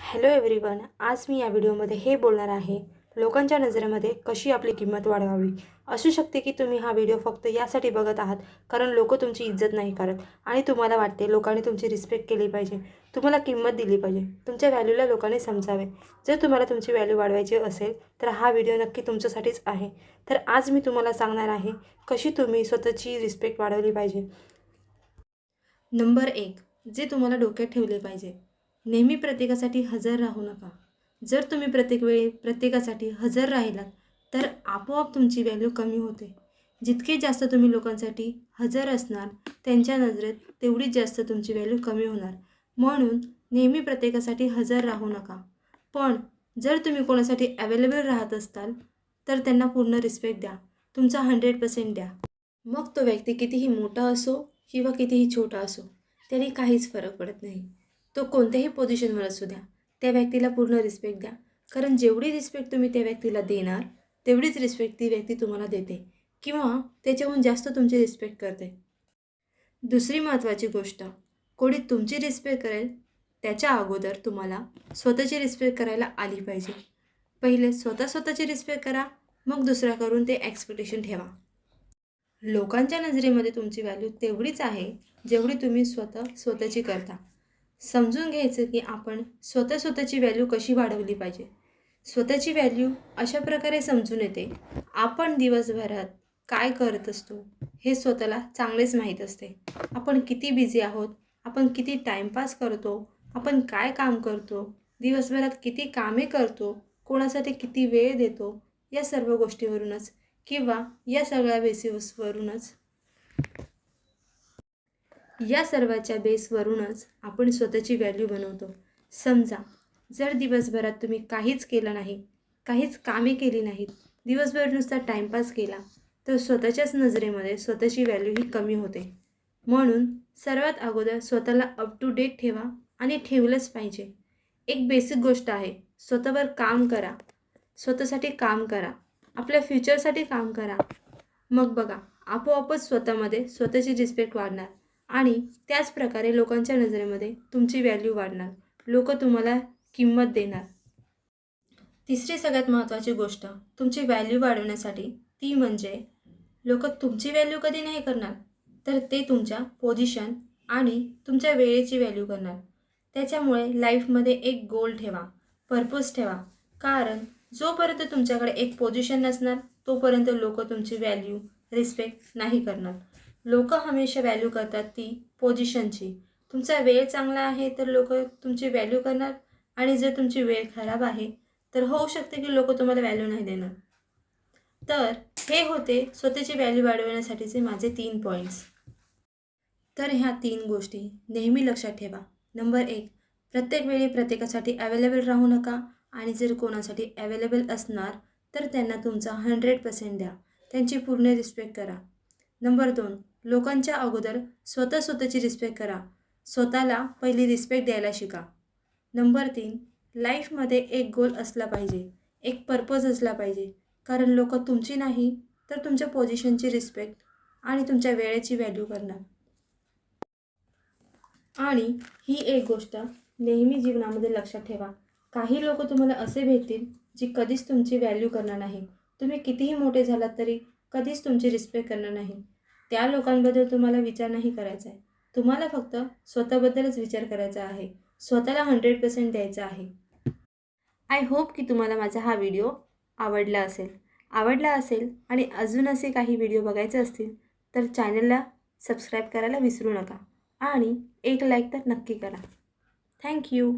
Hello everyone, आज मी या व्हिडिओमध्ये हे बोलणार आहे लोकांच्या नजरेमध्ये कशी आपली किंमत वाढवावी। असू शकते की तुम्ही हा व्हिडिओ फक्त यासाठी बघत आहात कारण लोक तुमची इज्जत नाही करत आणि तुम्हाला वाटते लोकांनी तुमची रिस्पेक्ट केली पाहिजे, तुम्हाला किंमत दिली पाहिजे, तुमच्या व्हॅल्यूला लोकांनी समजावे। जर तुम्हाला तुमची व्हॅल्यू वाढवायची असेल तर हा व्हिडिओ नक्की तुमच्यासाठीच आहे। तर आज मी तुम्हाला सांगणार आहे कशी तुम्ही स्वतःची रिस्पेक्ट वाढवली पाहिजे। नंबर 1, जे तुम्हाला डोक्यात ठेवले पाहिजे, नेहमी प्रत्येकासाठी हजर राहू नका। जर तुम्ही प्रत्येक वेळी प्रत्येकासाठी हजर राहिलात तर आपोआप तुमची व्हॅल्यू कमी होते। जितके जास्त तुम्ही लोकांसाठी हजर असणार त्यांच्या नजरेत तेवढीच जास्त तुमची व्हॅल्यू कमी होणार। म्हणून नेहमी प्रत्येकासाठी हजर राहू नका। पण जर तुम्ही कोणासाठी अवेलेबल राहत असताल तर त्यांना पूर्ण रिस्पेक्ट द्या, तुमचा 100% द्या। मग तो व्यक्ती कितीही मोठा असो किंवा कितीही छोटा असो, त्याने काहीच फरक पडत नाही। तो कोणत्याही पोझिशनवर असू द्या, त्या व्यक्तीला पूर्ण रिस्पेक्ट द्या। कारण जेवढी रिस्पेक्ट तुम्ही त्या व्यक्तीला देणार तेवढीच रिस्पेक्ट ती व्यक्ती तुम्हाला देते किंवा त्याच्याहून जास्त तुमची रिस्पेक्ट करते। दुसरी महत्त्वाची गोष्ट, कोणी तुमची रिस्पेक्ट करेल त्याच्या अगोदर तुम्हाला स्वतःची रिस्पेक्ट करायला आली पाहिजे। पहिले स्वतःची रिस्पेक्ट करा, मग दुसऱ्याकडून ते एक्सपेक्टेशन ठेवा। लोकांच्या नजरेमध्ये तुमची व्हॅल्यू तेवढीच आहे जेवढी तुम्ही स्वतःची करता। समजून घ्यायचं की आपण स्वतःची व्हॅल्यू कशी वाढवली पाहिजे। स्वतःची व्हॅल्यू अशा प्रकारे समजून येते, आपण दिवसभरात काय करत असतो हे स्वतःला चांगलेच माहीत असते। आपण किती बिझी आहोत, आपण किती टाईमपास करतो, आपण काय काम करतो, दिवसभरात किती कामे करतो, कोणासाठी किती वेळ देतो, या सर्व गोष्टीवरूनच किंवा या सगळ्या सर्वाच्या बेसवरूनच आपण स्वतःची व्हॅल्यू बनवतो। समजा जर दिवसभरात तुम्ही काहीच केलं नाही, काहीच कामे केली नाहीत, दिवसभर नुसता टाईमपास केला तर स्वतःच्याच नजरेमध्ये स्वतःची व्हॅल्यू ही कमी होते। म्हणून सर्वात अगोदर स्वतःला अप टू डेट ठेवा आणि ठेवलंच पाहिजे। एक बेसिक गोष्ट आहे, स्वतःवर काम करा, स्वतःसाठी काम करा, आपल्या फ्युचरसाठी काम करा। मग बघा आपोआपच स्वतःमध्ये स्वतःची रिस्पेक्ट वाढणार आणि त्याच प्रकारे लोकांच्या नजरेमध्ये तुमची व्हॅल्यू वाढणार, लोक तुम्हाला किंमत देणार। तिसरी सगळ्यात महत्त्वाची गोष्ट तुमची व्हॅल्यू वाढवण्यासाठी ती म्हणजे लोक तुमची व्हॅल्यू कधी नाही करणार, तर ते तुमच्या पोझिशन आणि तुमच्या वेळेची व्हॅल्यू करणार। त्याच्यामुळे लाईफमध्ये एक गोल ठेवा, पर्पज ठेवा। कारण जोपर्यंत तुमच्याकडे एक पोझिशन नसणार तोपर्यंत लोक तुमची व्हॅल्यू रिस्पेक्ट नाही करणार। लोक हमेशा व्हॅल्यू करतात ती पोझिशनची। तुमचा वेळ चांगला आहे तर लोक तुमची व्हॅल्यू करणार आणि जर तुमची वेळ खराब आहे तर होऊ शकते की लोक तुम्हाला व्हॅल्यू नाही देणार। तर हे होते स्वतःची व्हॅल्यू वाढवण्यासाठीचे माझे 3 पॉईंट्स। तर ह्या 3 गोष्टी नेहमी लक्षात ठेवा। नंबर 1, प्रत्येक वेळी प्रत्येकासाठी अवेलेबल राहू नका आणि जर कोणासाठी अवेलेबल असणार तर त्यांना तुमचा 100% द्या, त्यांची पूर्ण रिस्पेक्ट करा। नंबर 2, लोकांच्या अगोदर स्वतःची रिस्पेक्ट करा, स्वतःला पहिली रिस्पेक्ट द्यायला शिका। नंबर 3, लाईफमध्ये एक गोल असला पाहिजे, एक पर्पज असला पाहिजे। कारण लोक तुमची नाही तर तुमच्या पोझिशनची रिस्पेक्ट आणि तुमच्या वेळेची व्हॅल्यू करणार। आणि ही एक गोष्ट नेहमी जीवनामध्ये लक्षात ठेवा, काही लोक तुम्हाला असे भेटतील जी कधीच तुमची व्हॅल्यू करणार नाही। तुम्ही कितीही मोठे झालात तरी कधीच तुमची रिस्पेक्ट करणार नाही। त्या लोकांबद्दल तुम्हाला विचार नाही करायचा आहे, तुम्हाला फक्त स्वतःबद्दलच विचार करायचा आहे, स्वतःला 100% द्यायचं आहे। आय होप की तुम्हाला माझा हा व्हिडिओ आवडला असेल आणि अजून असे काही व्हिडिओ बघायचे असतील तर चॅनलला सबस्क्राईब करायला विसरू नका आणि एक लाईक तर नक्की करा। थँक्यू।